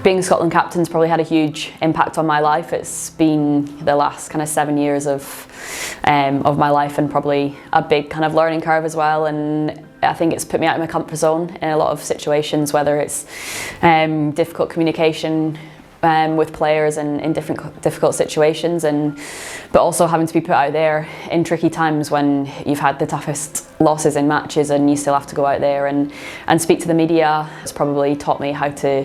Being Scotland captain's probably had a huge impact on my life. It's been the last kind of 7 years of my life, and probably a big kind of learning curve as well. And I think it's put me out of my comfort zone in a lot of situations, whether it's difficult communication with players and in difficult situations, but also having to be put out there in tricky times when you've had the toughest losses in matches and you still have to go out there and speak to the media. It's probably taught me how to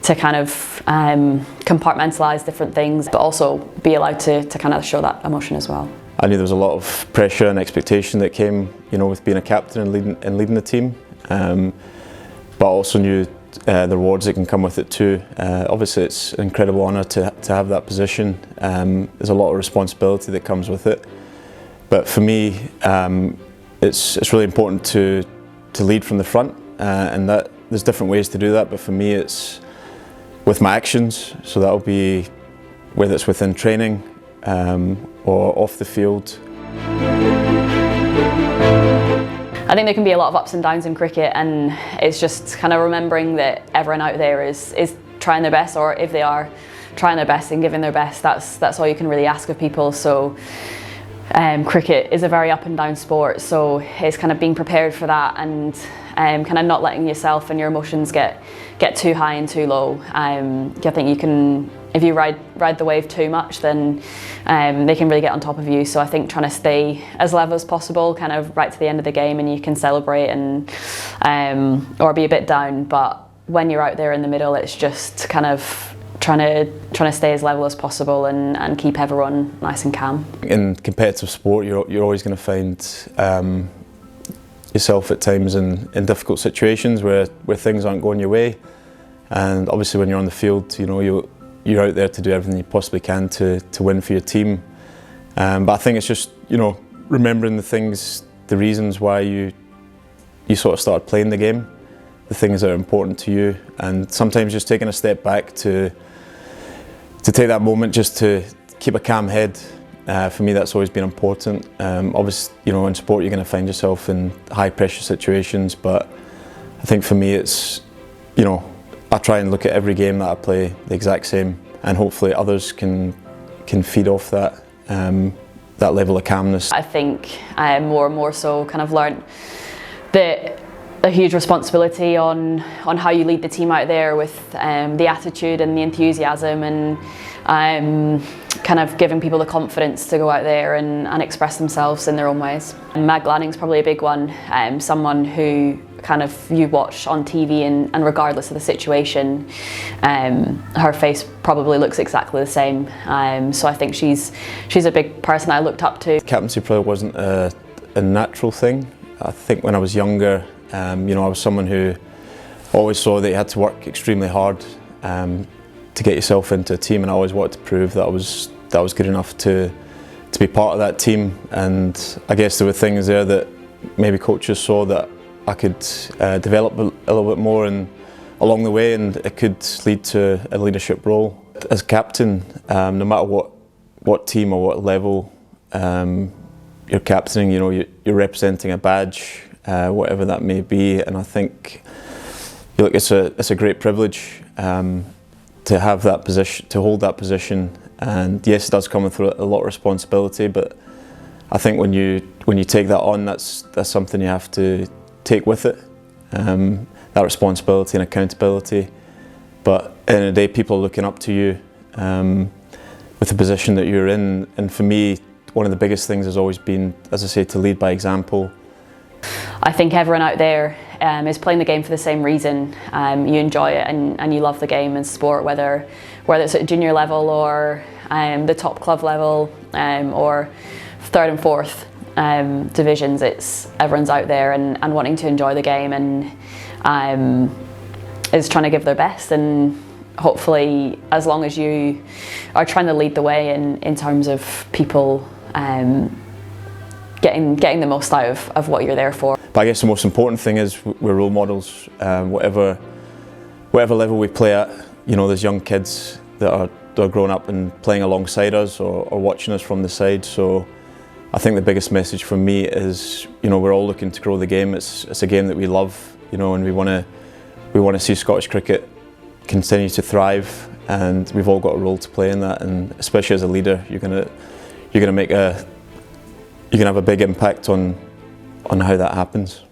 kind of compartmentalise different things, but also be allowed to kind of show that emotion as well. I knew there was a lot of pressure and expectation that came, with being a captain and leading the team, but I also knew the rewards that can come with it too. Obviously it's an incredible honour to have that position. There's a lot of responsibility that comes with it, but for me it's really important to lead from the front, and that there's different ways to do that, but for me it's with my actions. So that'll be whether it's within training or off the field. I think there can be a lot of ups and downs in cricket, and it's just kind of remembering that everyone out there is trying their best, or if they are trying their best and giving their best, that's all you can really ask of people. So cricket is a very up and down sport, so it's kind of being prepared for that, and kind of not letting yourself and your emotions get too high and too low. I think you can, if you ride the wave too much, then they can really get on top of you. So I think trying to stay as level as possible, kind of right to the end of the game, and you can celebrate and or be a bit down. But when you're out there in the middle, it's just kind of trying to stay as level as possible and keep everyone nice and calm. In competitive sport, you're always going to find yourself at times in difficult situations where things aren't going your way, and obviously when you're on the field, you're out there to do everything you possibly can to win for your team. But I think it's just remembering the reasons why you sort of started playing the game, the things that are important to you, and sometimes just taking a step back to take that moment just to keep a calm head. For me, that's always been important. Obviously, in sport you're going to find yourself in high pressure situations, but I think for me it's, I try and look at every game that I play the exact same, and hopefully others can feed off that level of calmness. I think more and more so kind of learned that a huge responsibility on how you lead the team out there with the attitude and the enthusiasm, and kind of giving people the confidence to go out there and express themselves in their own ways. And Mag Lanning's probably a big one, someone who kind of you watch on TV and regardless of the situation, her face probably looks exactly the same. So I think she's a big person I looked up to. Captaincy probably wasn't a natural thing. I think when I was younger, I was someone who always saw that you had to work extremely hard to get yourself into a team, and I always wanted to prove that I was good enough to be part of that team. And I guess there were things there that maybe coaches saw that I could develop a little bit more and along the way, and it could lead to a leadership role. As captain, no matter what team or what level you're captaining, you're representing a badge, whatever that may be, and I think it's a great privilege to have that position, to hold that position. And yes, it does come with a lot of responsibility, but I think when you take that on, that's something you have to take with it, that responsibility and accountability. But at the end of the day, people are looking up to you with the position that you're in, and for me, one of the biggest things has always been, as I say, to lead by example. I think everyone out there is playing the game for the same reason. You enjoy it and you love the game and sport, whether it's at junior level or the top club level, or third and fourth divisions. Everyone's out there and wanting to enjoy the game, and is trying to give their best, and hopefully as long as you are trying to lead the way in terms of people getting the most out of what you're there for. But I guess the most important thing is we're role models. Whatever level we play at, there's young kids that are growing up and playing alongside us or watching us from the side. So I think the biggest message from me is, we're all looking to grow the game. It's a game that we love, and we want to see Scottish cricket continue to thrive, and we've all got a role to play in that. And especially as a leader, you're gonna have a big impact on how that happens.